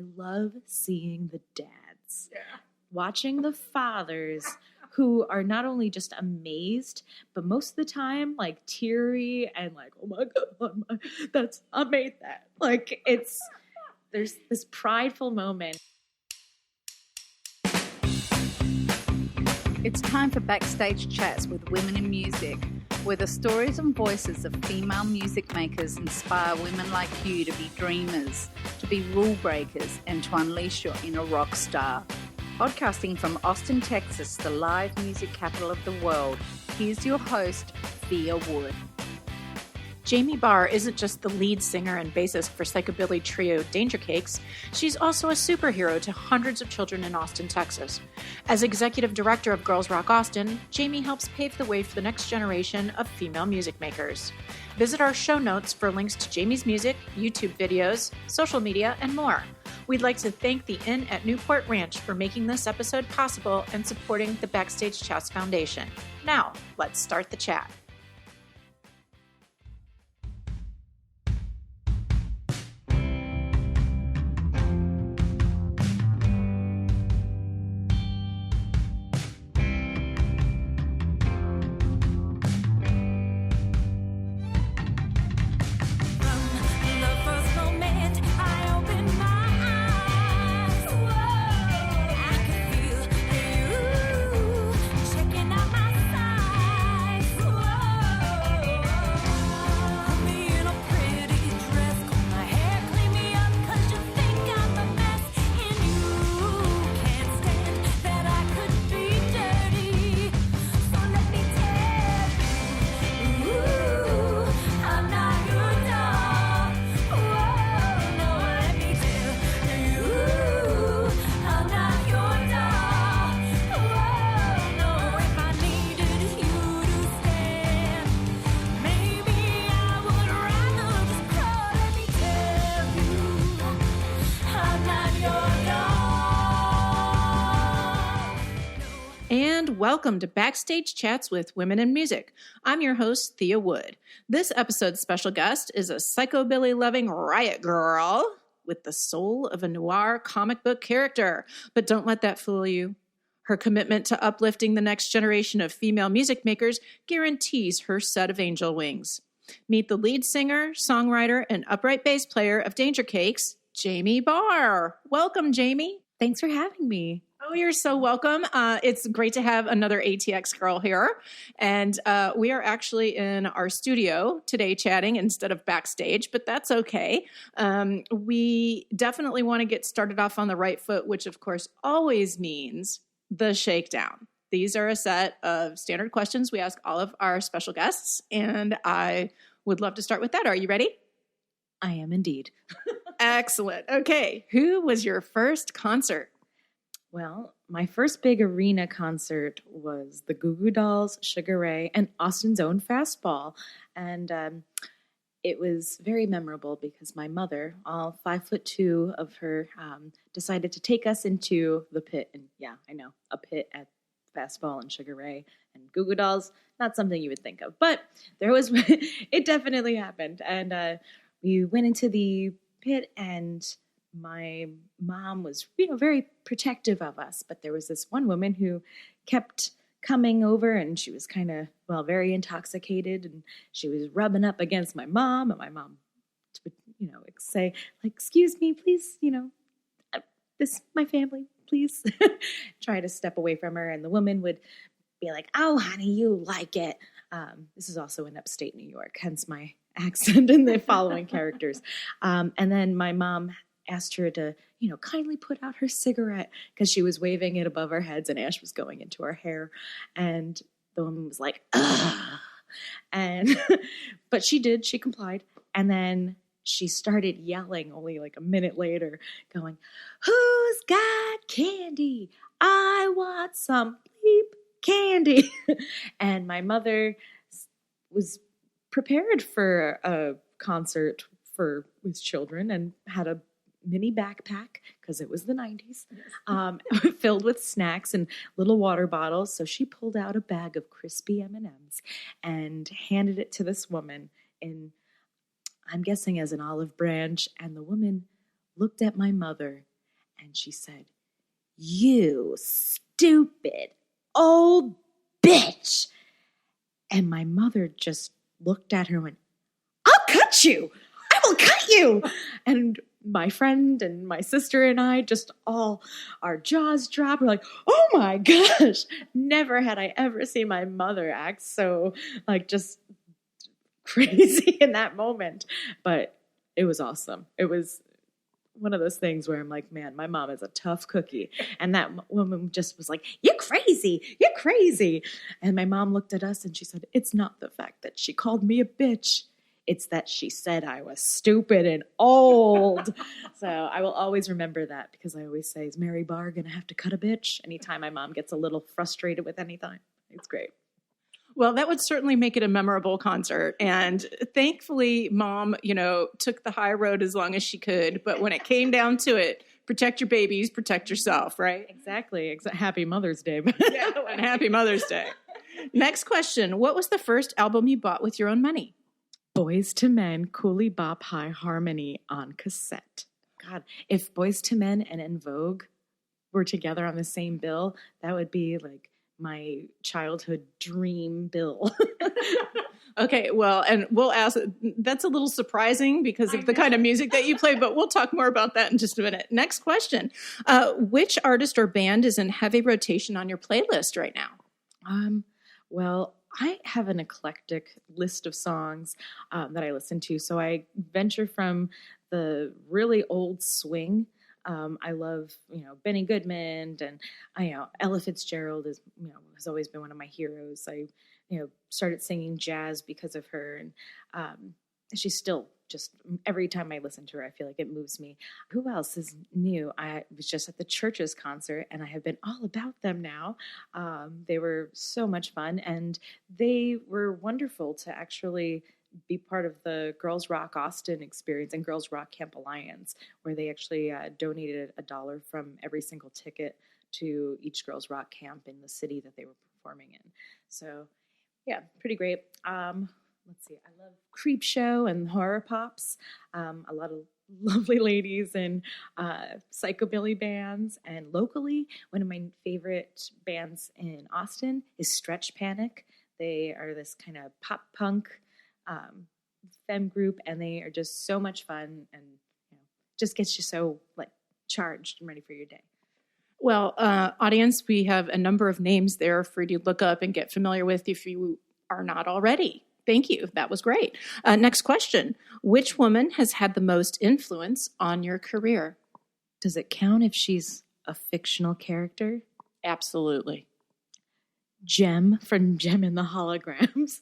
I love seeing the dads. Yeah. Watching the fathers who are not only just amazed, but most of the time, like, teary and like, oh my God, I made that. Like, there's this prideful moment. It's time for Backstage Chats with Women in Music, where the stories and voices of female music makers inspire women like you to be dreamers, to be rule breakers, and to unleash your inner rock star. Podcasting from Austin, Texas, the live music capital of the world, here's your host, Thea Wood. Jamie Bahr isn't just the lead singer and bassist for psychobilly trio Danger Cakes, she's also a superhero to hundreds of children in Austin, Texas. As executive director of Girls Rock Austin, Jamie helps pave the way for the next generation of female music makers. Visit our show notes for links to Jamie's music, YouTube videos, social media, and more. We'd like to thank the Inn at Newport Ranch for making this episode possible and supporting the Backstage Chats Foundation. Now, let's start the chat. Welcome to Backstage Chats with Women in Music. I'm your host, Thea Wood. This episode's special guest is a psychobilly-loving riot girl with the soul of a noir comic book character. But don't let that fool you. Her commitment to uplifting the next generation of female music makers guarantees her set of angel wings. Meet the lead singer, songwriter, and upright bass player of Danger Cakes, Jamie Bahr. Welcome, Jamie. Thanks for having me. Oh, you're so welcome. It's great to have another ATX girl here. And we are actually in our studio today chatting instead of backstage, but that's okay. We definitely want to get started off on the right foot, which of course always means the Shakedown. These are a set of standard questions we ask all of our special guests, and I would love to start with that. Are you ready? I am indeed. Excellent. Okay. Who was your first concert? Well, my first big arena concert was the Goo Goo Dolls, Sugar Ray, and Austin's own Fastball. And it was very memorable because my mother, all 5'2" of her, decided to take us into the pit. And yeah, I know, a pit at Fastball and Sugar Ray and Goo Goo Dolls, not something you would think of. But there was, it definitely happened. And we went into the pit, and my mom was, very protective of us, but there was this one woman who kept coming over, and she was kind of, very intoxicated, and she was rubbing up against my mom, and my mom would, say, like, excuse me, please, this, my family, please, try to step away from her, and the woman would be like, oh, honey, you like it. This is also in upstate New York, hence my accent and the following characters. And then my mom asked her to, kindly put out her cigarette because she was waving it above our heads and ash was going into our hair. And the woman was like, ugh. But she complied. And then she started yelling only like a minute later, going, who's got candy? I want some bleep candy. And my mother was prepared for a concert with children and had a mini backpack because it was the 90s, filled with snacks and little water bottles. So she pulled out a bag of crispy M&Ms and handed it to this woman in, I'm guessing, as an olive branch. And the woman looked at my mother and she said, "You stupid old bitch." And my mother just looked at her and went, "I'll cut you. I will cut you." And my friend and my sister and I just all, our jaws dropped. We're like, "Oh my gosh." Never had I ever seen my mother act so like just crazy in that moment. But it was awesome. It was one of those things where I'm like, man, my mom is a tough cookie. And that woman just was like, "You're crazy. You're crazy." And my mom looked at us and she said, "It's not the fact that she called me a bitch. It's that she said I was stupid and old." So I will always remember that because I always say, "Is Mary Bahr going to have to cut a bitch?" Anytime my mom gets a little frustrated with anything. It's great. Well, that would certainly make it a memorable concert. And thankfully, Mom, took the high road as long as she could. But when it came down to it, protect your babies, protect yourself, right? Exactly. Happy Mother's Day. Yeah, and happy Mother's Day. Next question. What was the first album you bought with your own money? Boys to Men, Coolie Bop High Harmony on cassette. God, if Boys to Men and En Vogue were together on the same bill, that would be like my childhood dream bill. Okay, well, and we'll ask, that's a little surprising because of the kind of music that you play, but we'll talk more about that in just a minute. Next question. Which artist or band is in heavy rotation on your playlist right now? Well, I have an eclectic list of songs that I listen to. So I venture from the really old swing. I love, Benny Goodman, and Ella Fitzgerald has always been one of my heroes. I, started singing jazz because of her, and she's still just, every time I listen to her, I feel like it moves me. Who else is new? I was just at the Church's concert, and I have been all about them now. They were so much fun, and they were wonderful to actually be part of the Girls Rock Austin experience and Girls Rock Camp Alliance, where they actually donated $1 from every single ticket to each Girls Rock camp in the city that they were performing in. So, yeah, pretty great. Let's see, I love Creep Show and horror pops. A lot of lovely ladies in psychobilly bands. And locally, one of my favorite bands in Austin is Stretch Panic. They are this kind of pop punk femme group, and they are just so much fun, and just gets you so like charged and ready for your day. Well, audience, we have a number of names there for you to look up and get familiar with if you are not already. Thank you. That was great. Next question. Which woman has had the most influence on your career? Does it count if she's a fictional character? Absolutely. Jem from Jem and the Holograms.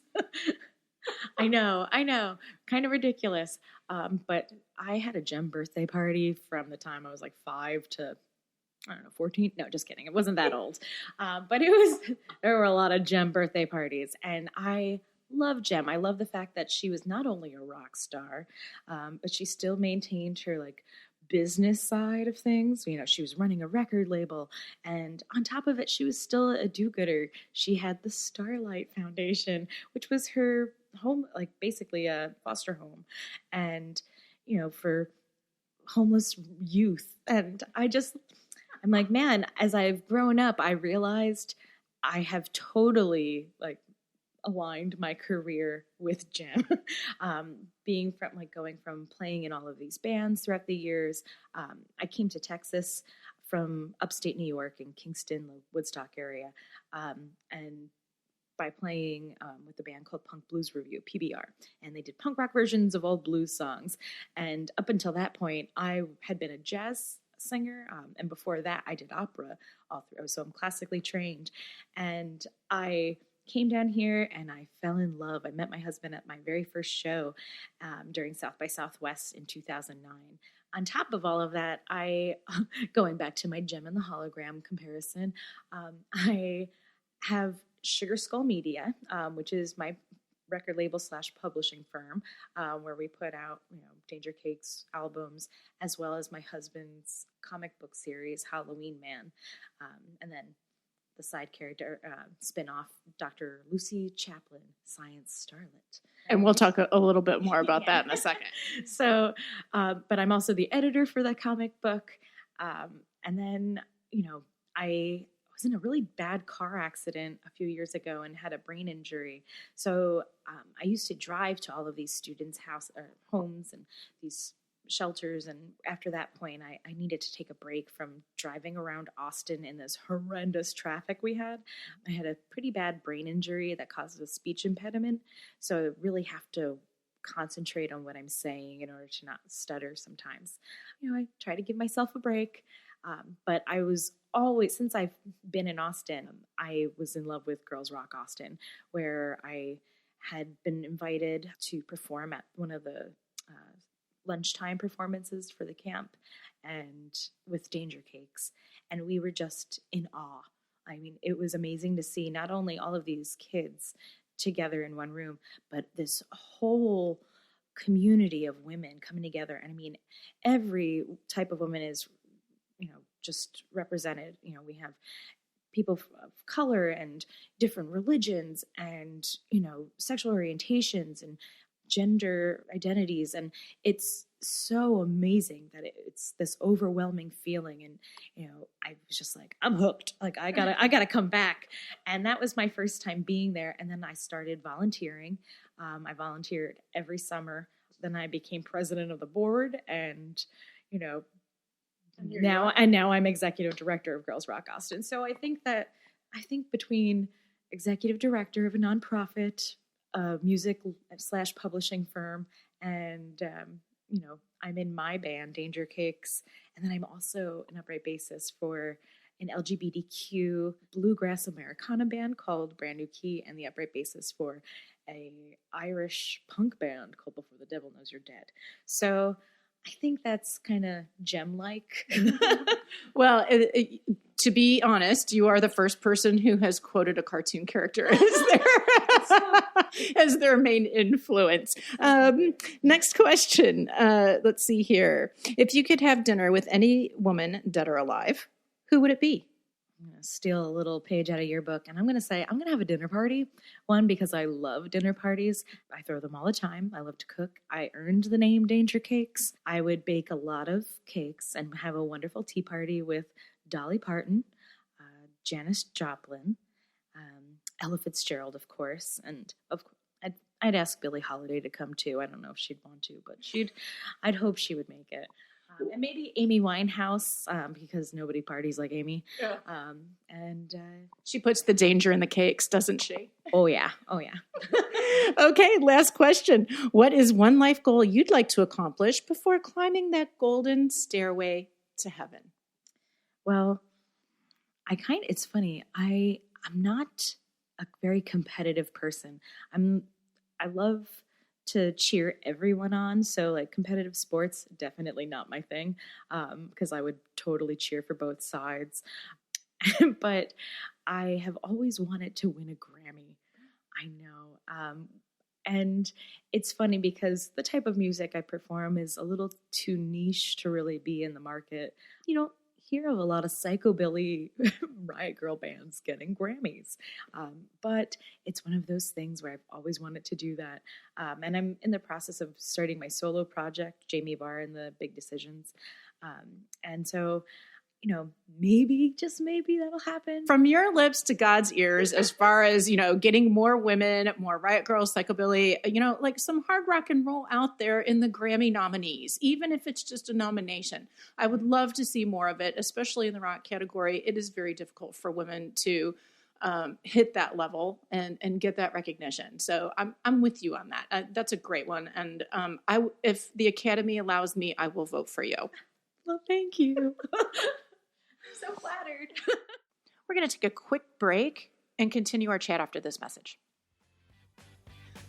I know, kind of ridiculous. But I had a Jem birthday party from the time I was like 5 to, 14. No, just kidding. It wasn't that old. But there were a lot of Jem birthday parties, and I love Jem. I love the fact that she was not only a rock star, but she still maintained her like business side of things. She was running a record label, and on top of it, she was still a do-gooder. She had the Starlight Foundation, which was her home, like basically a foster home, and for homeless youth. And I'm like, man, as I've grown up, I realized I have totally like aligned my career with Jem. Being from going from playing in all of these bands throughout the years, I came to Texas from upstate New York in Kingston, the Woodstock area, and by playing with a band called Punk Blues Review, PBR, and they did punk rock versions of old blues songs. And up until that point, I had been a jazz singer, and before that, I did opera all through. So I'm classically trained, and I came down here and I fell in love. I met my husband at my very first show during South by Southwest in 2009. On top of all of that, going back to my Jem and the Hologram comparison, I have Sugar Skull Media, which is my record label / publishing firm, where we put out, Danger Cakes albums, as well as my husband's comic book series, Halloween Man. And then the side character spin-off, Dr. Lucy Chaplin, Science Starlet. And we'll talk a little bit more about that in a second. So, but I'm also the editor for the comic book. And then, I was in a really bad car accident a few years ago and had a brain injury. So I used to drive to all of these students' homes and these shelters. And after that point, I needed to take a break from driving around Austin in this horrendous traffic we had. I had a pretty bad brain injury that causes a speech impediment. So I really have to concentrate on what I'm saying in order to not stutter sometimes. I try to give myself a break. But I was always, since I've been in Austin, I was in love with Girls Rock Austin, where I had been invited to perform at one of the lunchtime performances for the camp and with Danger Cakes. And we were just in awe. I mean, it was amazing to see not only all of these kids together in one room, but this whole community of women coming together. And I mean, every type of woman is just represented. We have people of color and different religions and, sexual orientations and gender identities. And it's so amazing that it's this overwhelming feeling. And, I was just like, I'm hooked. Like, I gotta come back. And that was my first time being there. And then I started volunteering. I volunteered every summer. Then I became president of the board and, now I'm executive director of Girls Rock Austin. So I think between executive director of a nonprofit, music / publishing firm, and I'm in my band Danger Cakes, and then I'm also an upright bassist for an LGBTQ bluegrass Americana band called Brand New Key, and the upright bassist for a Irish punk band called Before the Devil Knows You're Dead. So I think that's kind of gem-like. Well, to be honest, you are the first person who has quoted a cartoon character as their main influence. Next question. Let's see here. If you could have dinner with any woman, dead or alive, who would it be? I'm going to steal a little page out of your book, and I'm going to say I'm going to have a dinner party. One, because I love dinner parties. I throw them all the time. I love to cook. I earned the name Danger Cakes. I would bake a lot of cakes and have a wonderful tea party with Dolly Parton, Janis Joplin, Ella Fitzgerald, of course, and of course, I'd ask Billie Holiday to come too. I don't know if she'd want to, but I'd hope she would make it. And maybe Amy Winehouse, because nobody parties like Amy. Yeah. And she puts the danger in the cakes, doesn't she? Oh, yeah. Okay, last question. What is one life goal you'd like to accomplish before climbing that golden stairway to heaven? Well, it's funny. I'm not a very competitive person. I love to cheer everyone on. So like competitive sports, definitely not my thing, because I would totally cheer for both sides. But I have always wanted to win a Grammy. I know. And it's funny because the type of music I perform is a little too niche to really be in the market. You don't hear of a lot of psychobilly riot girl bands getting Grammys. But it's one of those things where I've always wanted to do that. And I'm in the process of starting my solo project, Jamie Bahr and the Big Decisions. And so, maybe, just maybe that'll happen. From your lips to God's ears, as far as, getting more women, more riot girls, psychobilly, like some hard rock and roll out there in the Grammy nominees, even if it's just a nomination. I would love to see more of it, especially in the rock category. It is very difficult for women to hit that level and get that recognition. So I'm with you on that. That's a great one. And if the Academy allows me, I will vote for you. Well, thank you. I'm so flattered. We're going to take a quick break and continue our chat after this message.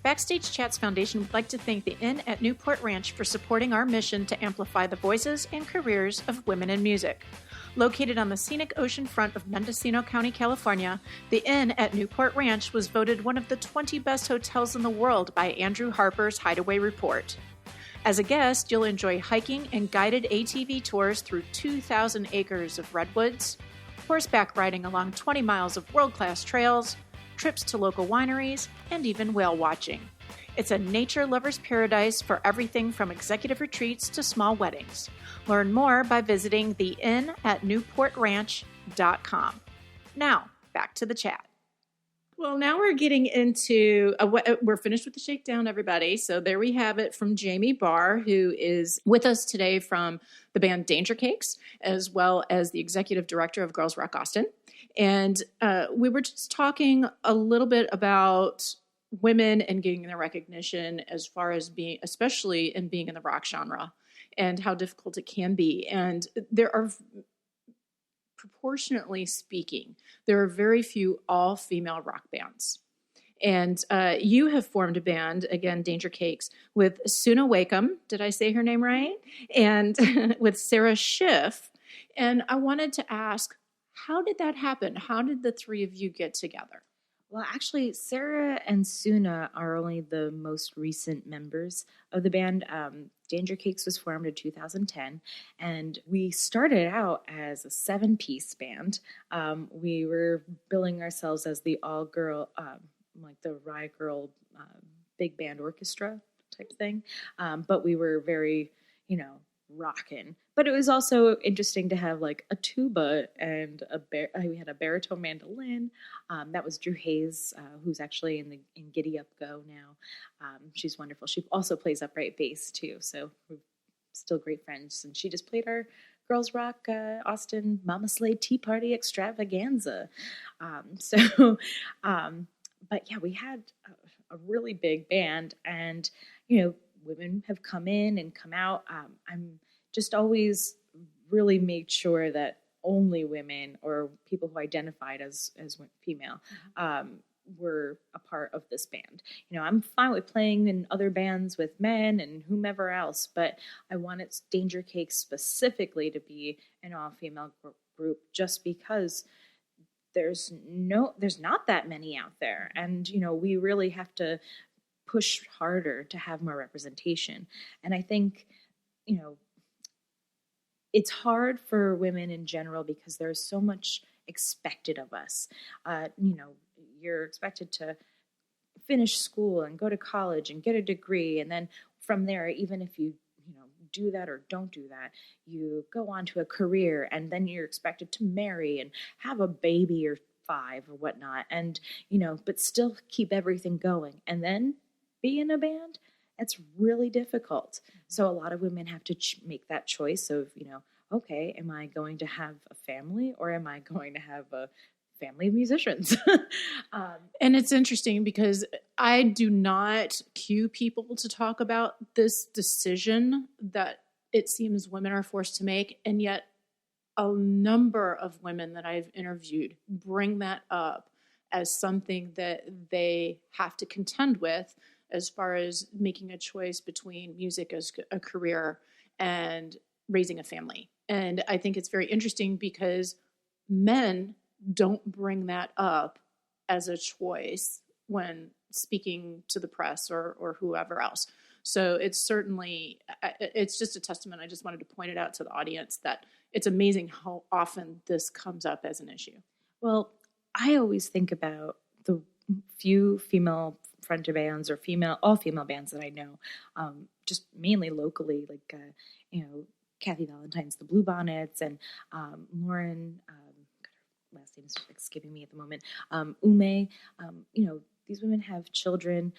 Backstage Chats Foundation would like to thank the Inn at Newport Ranch for supporting our mission to amplify the voices and careers of women in music. Located on the scenic ocean front of Mendocino County, California, the Inn at Newport Ranch was voted one of the 20 best hotels in the world by Andrew Harper's Hideaway report. As a guest, you'll enjoy hiking and guided ATV tours through 2,000 acres of redwoods, horseback riding along 20 miles of world-class trails, trips to local wineries, and even whale watching. It's a nature lover's paradise for everything from executive retreats to small weddings. Learn more by visiting the inn at newportranch.com. Now, back to the chat. Well, now we're getting into, we're finished with the Shakedown, everybody. So there we have it from Jamie Bahr, who is with us today from the band Danger Cakes, as well as the executive director of Girls Rock Austin. And we were just talking a little bit about women and getting their recognition as far as being, especially in being in the rock genre, and how difficult it can be. And there are, proportionately speaking, there are very few all-female rock bands. And you have formed a band, again, Danger Cakes, with Suna Wakeham, did I say her name right? And with Sarah Schiff. And I wanted to ask, how did that happen? How did the three of you get together? Well, actually, Sarah and Suna are only the most recent members of the band. Danger Cakes was formed in 2010, and we started out as a 7-piece band. We were billing ourselves as the all-girl, like the Riot Girl big band orchestra type thing, but we were very, rockin'. But it was also interesting to have like a tuba and we had a baritone mandolin. That was Drew Hayes, who's actually in Giddy Up Go now. She's wonderful. She also plays upright bass too, so we're still great friends. And she just played our Girls Rock Austin Mama Slade Tea Party extravaganza. But yeah, we had a really big band, and women have come in and come out. I'm just always really made sure that only women or people who identified as female were a part of this band. I'm fine with playing in other bands with men and whomever else, but I wanted Danger Cakes specifically to be an all-female group just because there's not that many out there. And, we really have to push harder to have more representation. And I think, it's hard for women in general because there's so much expected of us. You're expected to finish school and go to college and get a degree. And then from there, even if you, do that or don't do that, you go on to a career, and then you're expected to marry and have a baby or 5 or whatnot. And, but still keep everything going. And then be in a band. It's really difficult. So a lot of women have to make that choice of, okay, am I going to have a family or am I going to have a family of musicians? And it's interesting because I do not cue people to talk about this decision that it seems women are forced to make. And yet a number of women that I've interviewed bring that up as something that they have to contend with as far as making a choice between music as a career and raising a family. And I think it's very interesting because men don't bring that up as a choice when speaking to the press or whoever else. So it's just a testament. I just wanted to point it out to the audience that it's amazing how often this comes up as an issue. Well, I always think about the few female fronted bands or all female bands that I know, just mainly locally, like, Kathy Valentine's The Bluebonnets, and Lauren, her last name is escaping me at the moment, Ume. These women have children.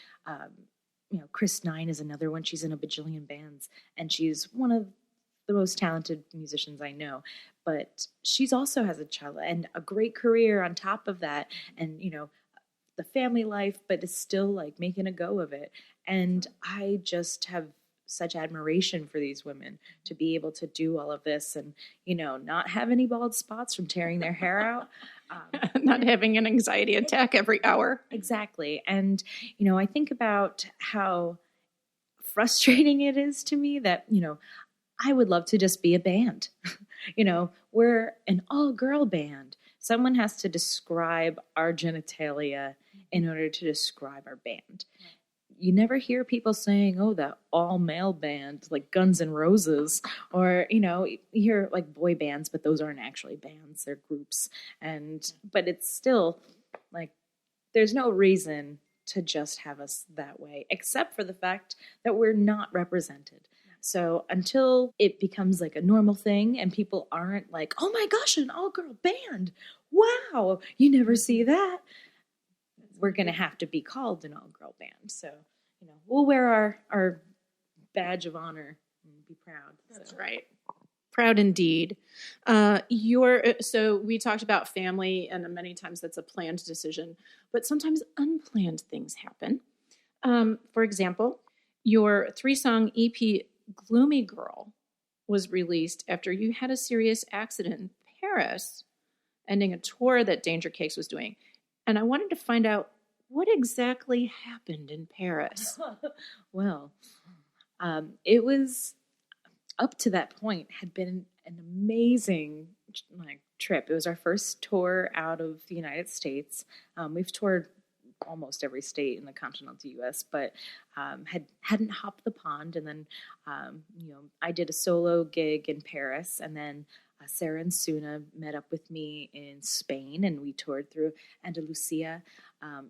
Chris Nine is another one. She's in a bajillion bands, and she's one of the most talented musicians I know. But she's also has a child and a great career on top of that, and the family life, but is still like making a go of it. And I just have such admiration for these women to be able to do all of this and, not have any bald spots from tearing their hair out. Not having an anxiety attack every hour. Exactly. And, I think about how frustrating it is to me that, I would love to just be a band. We're an all-girl band. Someone has to describe our genitalia in order to describe our band. You never hear people saying, oh, that all-male band, like Guns N' Roses, or, you hear like boy bands, but those aren't actually bands, they're groups. But it's still like, there's no reason to just have us that way, except for the fact that we're not represented. So until it becomes like a normal thing and people aren't like, oh my gosh, an all-girl band, wow, you never see that, we're going to have to be called an all-girl band. So, we'll wear our badge of honor and be proud. That's right. Proud indeed. So we talked about family, and many times that's a planned decision, but sometimes unplanned things happen. For example, your 3-song EP, Gloomy Girl, was released after you had a serious accident in Paris, ending a tour that Danger Cakes was doing. And I wanted to find out what exactly happened in Paris. Well, it was, up to that point, had been an amazing trip. It was our first tour out of the United States. We've toured almost every state in the continental U.S., but hadn't hopped the pond. And then, I did a solo gig in Paris, and then Sarah and Suna met up with me in Spain, and we toured through Andalusia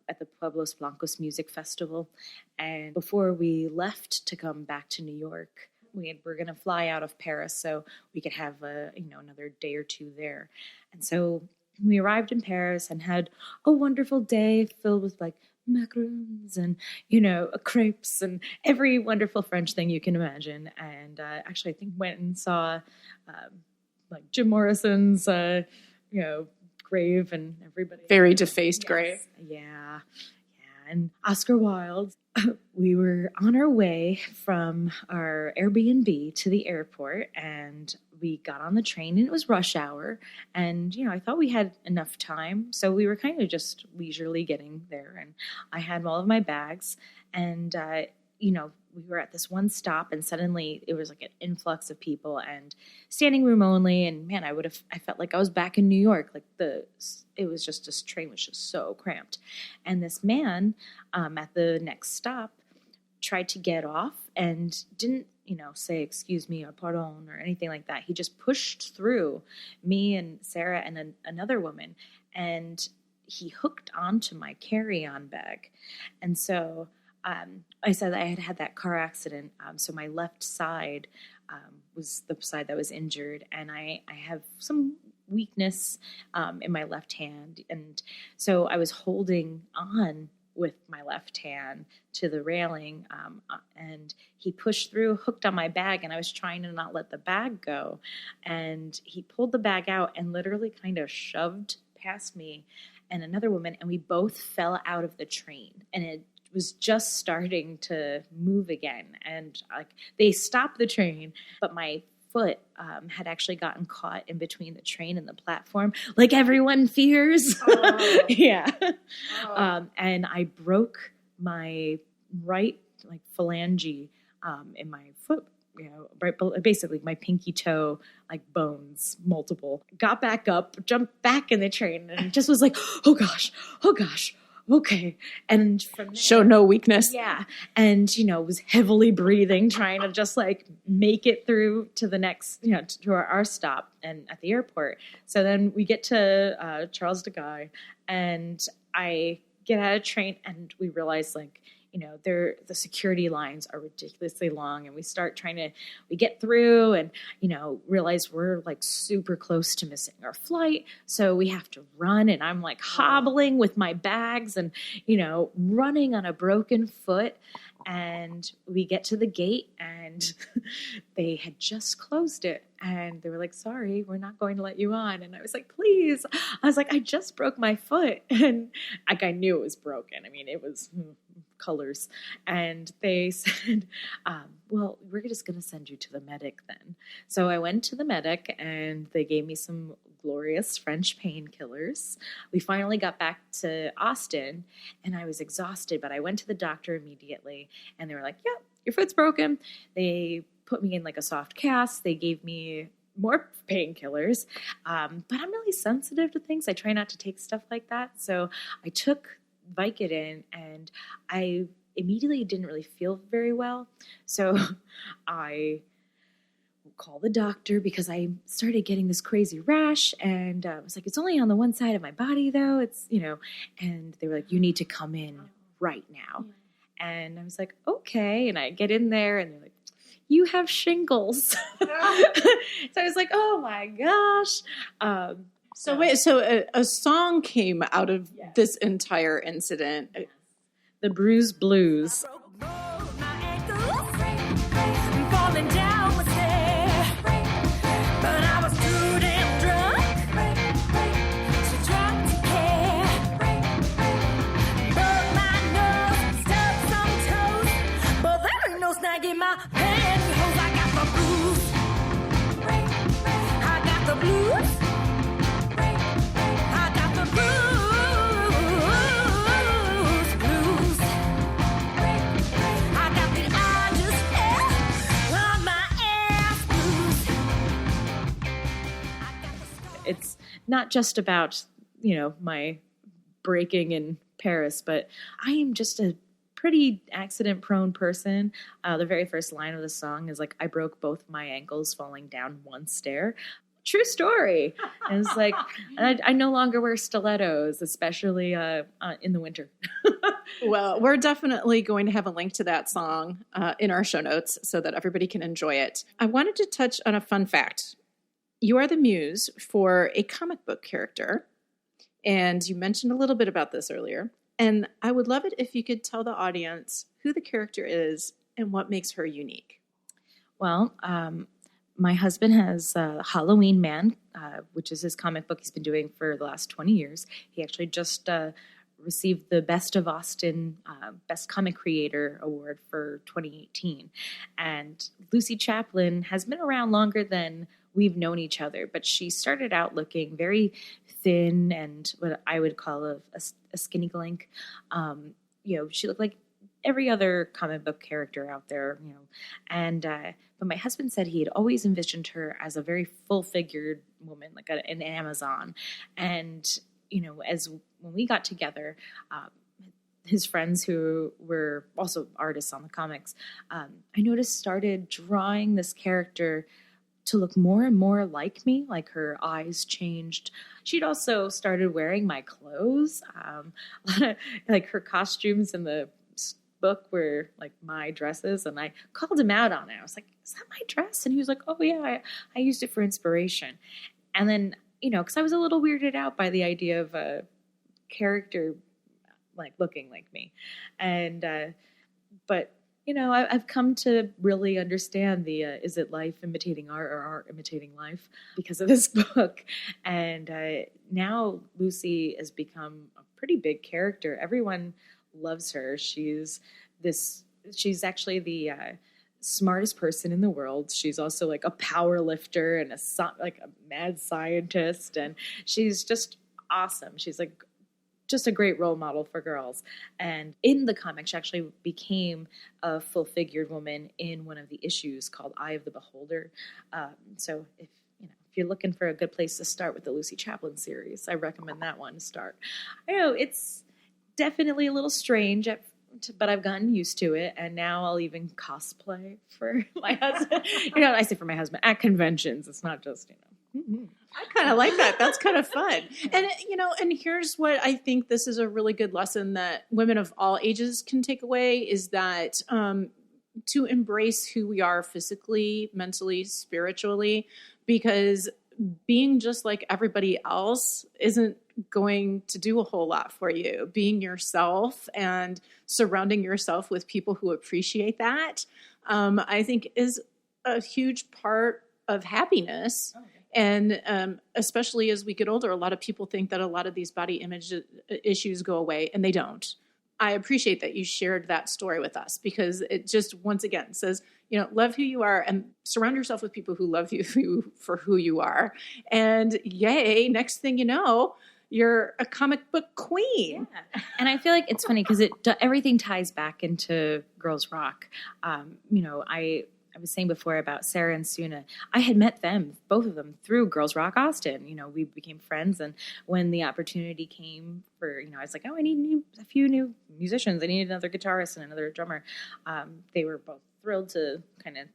at the Pueblos Blancos Music Festival. And before we left to come back to New York, we're going to fly out of Paris so we could have another day or two there. And so we arrived in Paris and had a wonderful day filled with macaroons and, crepes and every wonderful French thing you can imagine. And actually, I think went and saw Jim Morrison's, grave and everybody. Very defaced grave. Yeah. And Oscar Wilde. We were on our way from our Airbnb to the airport, and we got on the train, and it was rush hour. And, I thought we had enough time. So we were kind of just leisurely getting there. And I had all of my bags. And, we were at this one stop, and suddenly it was like an influx of people and standing room only. And man, I felt like I was back in New York. This train was just so cramped. And this man at the next stop tried to get off and didn't, say excuse me or pardon or anything like that. He just pushed through me and Sarah and another woman, and he hooked onto my carry-on bag. And so I said that I had that car accident, so my left side was the side that was injured, and I have some weakness in my left hand, and so I was holding on with my left hand to the railing, and he pushed through, hooked on my bag, and I was trying to not let the bag go, and he pulled the bag out and literally kind of shoved past me and another woman, and we both fell out of the train, and it was just starting to move again. And they stopped the train, but my foot had actually gotten caught in between the train and the platform, like everyone fears. Oh. Yeah. Oh. And I broke my right phalange in my foot, right, basically my pinky toe, bones, multiple. Got back up, jumped back in the train, and just was like, oh gosh. Okay. And from there, show no weakness. Yeah. And, was heavily breathing, trying to just make it through to the next, to our stop and at the airport. So then we get to Charles de Gaulle, and I get out of train, and we realize the security lines are ridiculously long, and we get through and, realize we're super close to missing our flight. So we have to run, and I'm hobbling with my bags and, running on a broken foot. And we get to the gate, and they had just closed it, and they were like, sorry, we're not going to let you on. And I was like, please. I was like, I just broke my foot. And I knew it was broken. I mean, it was colors. And they said, well, we're just going to send you to the medic then. So I went to the medic, and they gave me some glorious French painkillers. We finally got back to Austin, and I was exhausted, but I went to the doctor immediately, and they were like, yeah, your foot's broken. They put me in a soft cast. They gave me more painkillers, but I'm really sensitive to things. I try not to take stuff like that. So I took Vicodin, and I immediately didn't really feel very well. So I call the doctor because I started getting this crazy rash, and I was like, it's only on the one side of my body though. It's, and they were like, you need to come in right now. And I was like, okay. And I get in there and they're like, you have shingles. So I was like, oh my gosh. So a song came out of this entire incident. The Bruise Blues. It's not just about, my breaking in Paris, but I am just a pretty accident-prone person. The very first line of the song is like, I broke both my ankles falling down one stair. True story. And it's like, I no longer wear stilettos, especially in the winter. Well, we're definitely going to have a link to that song in our show notes so that everybody can enjoy it. I wanted to touch on a fun fact. You are the muse for a comic book character, and you mentioned a little bit about this earlier. And I would love it if you could tell the audience who the character is and what makes her unique. Well, my husband has Halloween Man, which is his comic book he's been doing for the last 20 years. He actually just received the Best of Austin Best Comic Creator Award for 2018. And Lucy Chaplin has been around longer than we've known each other, but she started out looking very thin and what I would call a skinny glink. She looked like every other comic book character out there, and but my husband said he had always envisioned her as a very full-figured woman, like an Amazon. And as when we got together, his friends who were also artists on the comics, I noticed started drawing this character to look more and more like me, like her eyes changed. She'd also started wearing my clothes. Like her costumes in the book were like my dresses, and I called him out on it. I was like, is that my dress? And he was like, oh yeah, I used it for inspiration. And then, because I was a little weirded out by the idea of a character like looking like me. And, but I've come to really understand the is it life imitating art or art imitating life because of this book. And now Lucy has become a pretty big character. Everyone loves her. She's actually the smartest person in the world. She's also like a power lifter and a mad scientist. And she's just awesome. She's like just a great role model for girls. And in the comic, she actually became a full-figured woman in one of the issues called Eye of the Beholder. So if you're looking for a good place to start with the Lucy Chaplin series, I recommend that one to start. I know it's definitely a little strange, but I've gotten used to it. And now I'll even cosplay for my husband. I say for my husband at conventions. It's not just, Mm-hmm. I kind of like that. That's kind of fun. And, and here's what I think this is a really good lesson that women of all ages can take away is that to embrace who we are physically, mentally, spiritually, because being just like everybody else isn't going to do a whole lot for you. Being yourself and surrounding yourself with people who appreciate that, I think is a huge part of happiness. Oh, yeah. And especially as we get older, a lot of people think that a lot of these body image issues go away, and they don't. I appreciate that you shared that story with us because it just, once again, says, love who you are and surround yourself with people who love you for who you are. And yay, next thing you know, you're a comic book queen. Yeah. And I feel like it's funny because everything ties back into girls rock. I was saying before about Sarah and Suna. I had met them, both of them, through Girls Rock Austin. We became friends, and when the opportunity came for, I was like, oh, I need a few new musicians. I need another guitarist and another drummer. They were both thrilled to kind of,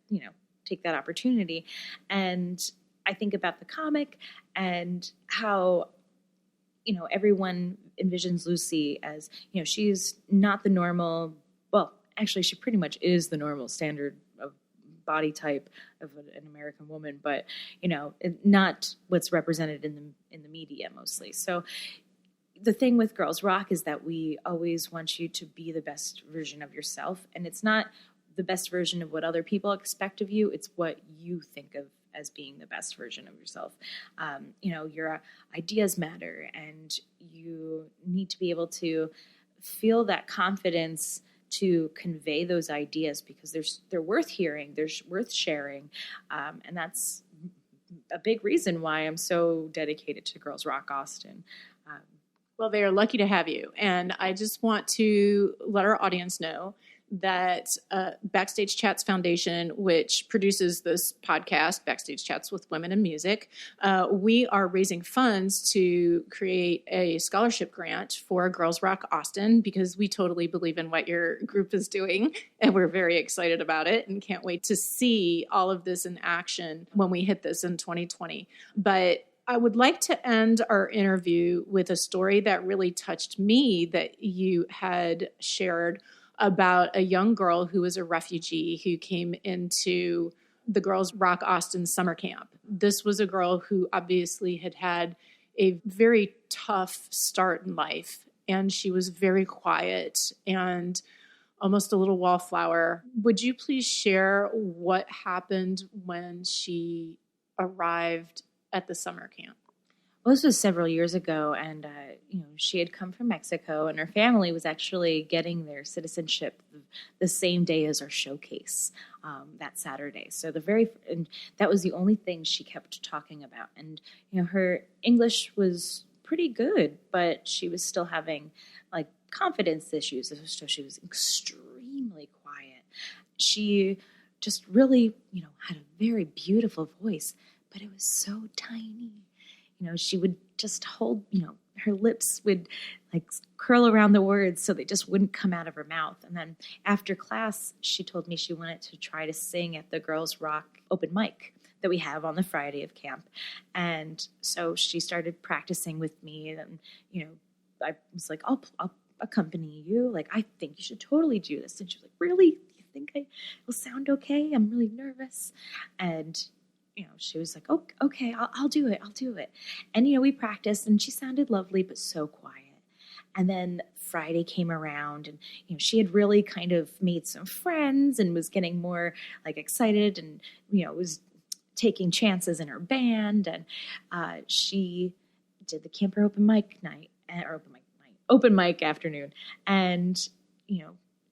take that opportunity. And I think about the comic and how everyone envisions Lucy as, she's not the normal, well, actually she pretty much is the normal standard of body type of an American woman, but, not what's represented in the media mostly. So the thing with Girls Rock is that we always want you to be the best version of yourself. And it's not the best version of what other people expect of you. It's what you think of as being the best version of yourself. Your ideas matter, and you need to be able to feel that confidence to convey those ideas, because they're worth hearing, they're worth sharing. And that's a big reason why I'm so dedicated to Girls Rock Austin. Well, they are lucky to have you. And I just want to let our audience know that Backstage Chats Foundation, which produces this podcast, Backstage Chats with Women in Music, we are raising funds to create a scholarship grant for Girls Rock Austin, because we totally believe in what your group is doing, and we're very excited about it and can't wait to see all of this in action when we hit this in 2020. But I would like to end our interview with a story that really touched me that you had shared about a young girl who was a refugee who came into the Girls Rock Austin summer camp. This was a girl who obviously had had a very tough start in life, and she was very quiet and almost a little wallflower. Would you please share what happened when she arrived at the summer camp? Well, this was several years ago, and she had come from Mexico, and her family was actually getting their citizenship the same day as our showcase that Saturday. So and that was the only thing she kept talking about. And her English was pretty good, but she was still having like confidence issues. So she was extremely quiet. She just really, had a very beautiful voice, but it was so tiny. She would just hold, her lips would like curl around the words so they just wouldn't come out of her mouth. And then after class, she told me she wanted to try to sing at the Girls Rock open mic that we have on the Friday of camp. And so she started practicing with me, and, I was like, I'll accompany you. Like, I think you should totally do this. And she was like, really? You think I will sound okay? I'm really nervous. And she was like, oh, okay, I'll do it. I'll do it. And, we practiced, and she sounded lovely, but so quiet. And then Friday came around, and, she had really kind of made some friends and was getting more like excited, and, was taking chances in her band. And she did the camper open mic afternoon. And,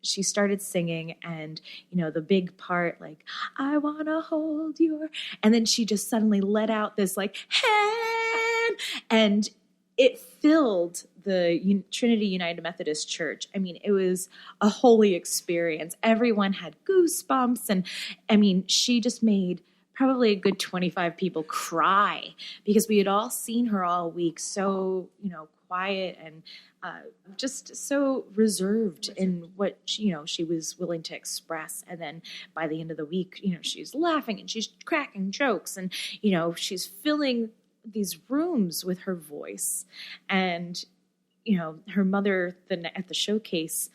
she started singing, and, the big part, like, I want to hold your, and then she just suddenly let out this like, hand, and it filled the Trinity United Methodist Church. I mean, it was a holy experience. Everyone had goosebumps. And I mean, she just made probably a good 25 people cry, because we had all seen her all week so, quiet and just so reserved in what she was willing to express. And then by the end of the week, she's laughing and she's cracking jokes, and she's filling these rooms with her voice. And her mother at the showcase,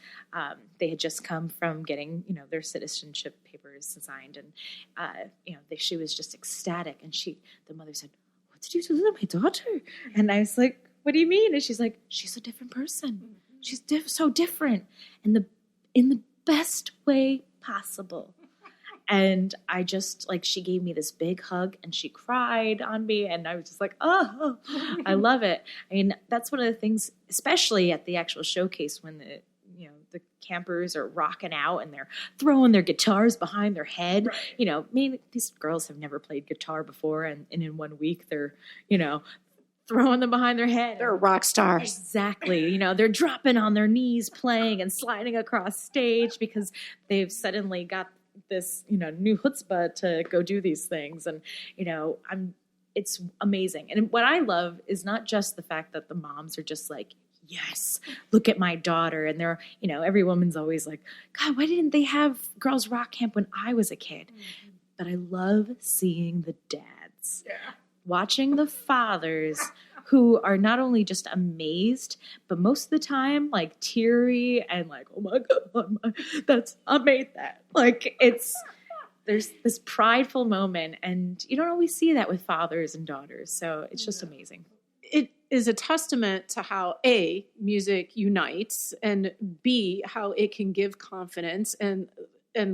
they had just come from getting their citizenship papers signed, and she was just ecstatic. And the mother said, "What did you do to my daughter?" And I was like, "What do you mean?" And she's like, "She's a different person. She's so different, and in the best way possible." And I just, like, she gave me this big hug, and she cried on me, and I was just like, oh, I love it. I mean, that's one of the things, especially at the actual showcase, when the campers are rocking out and they're throwing their guitars behind their head. Right. Maybe these girls have never played guitar before, and in 1 week they're, throwing them behind their head. They're rock stars. Exactly. They're dropping on their knees, playing and sliding across stage because they've suddenly got this, new chutzpah to go do these things. And, it's amazing. And what I love is not just the fact that the moms are just like, yes, look at my daughter. And they're, every woman's always like, God, why didn't they have Girls Rock Camp when I was a kid? Mm-hmm. But I love seeing the dads. Yeah. watching the fathers who are not only just amazed, but most of the time like teary and like, oh my God, I made that. Like there's this prideful moment, and you don't always see that with fathers and daughters. So it's just amazing. It is a testament to how A, music unites, and B, how it can give confidence. And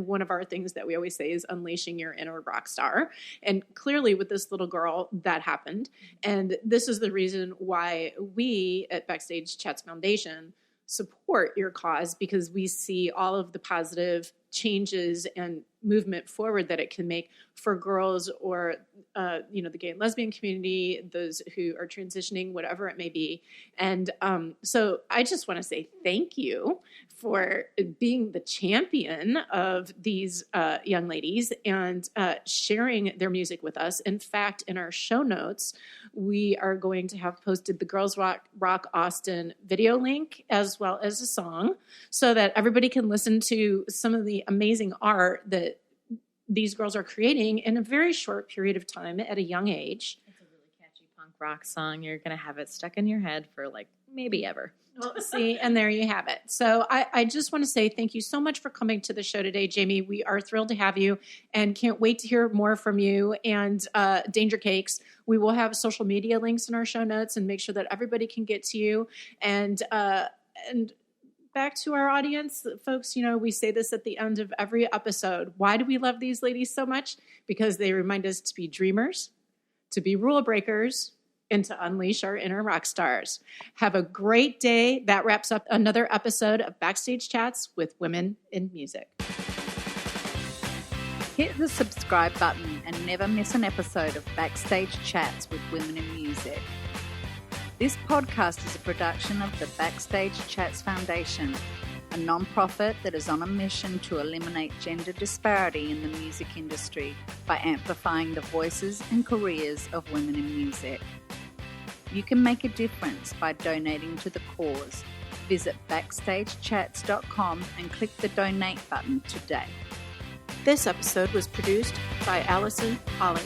one of our things that we always say is unleashing your inner rock star. And clearly with this little girl, that happened. And this is the reason why we at Backstage Chats Foundation support your cause, because we see all of the positive changes and movement forward that it can make for girls or, the gay and lesbian community, those who are transitioning, whatever it may be. And so I just want to say thank you for being the champion of these young ladies and sharing their music with us. In fact, in our show notes, we are going to have posted the Girls Rock Austin video link as well as a song, so that everybody can listen to some of the amazing art that these girls are creating in a very short period of time at a young age. It's a really catchy punk rock song. You're going to have it stuck in your head for like maybe ever. Well, see, and there you have it. So I just want to say thank you so much for coming to the show today, Jamie. We are thrilled to have you and can't wait to hear more from you and Danger Cakes. We will have social media links in our show notes and make sure that everybody can get to you. And back to our audience, folks, we say this at the end of every episode. Why do we love these ladies so much? Because they remind us to be dreamers, to be rule breakers, and to unleash our inner rock stars. Have a great day. That wraps up another episode of Backstage Chats with Women in Music. Hit the subscribe button and never miss an episode of Backstage Chats with Women in Music. This podcast is a production of the Backstage Chats Foundation, a non-profit that is on a mission to eliminate gender disparity in the music industry by amplifying the voices and careers of women in music. You can make a difference by donating to the cause. Visit backstagechats.com and click the donate button today. This episode was produced by Allison Holly.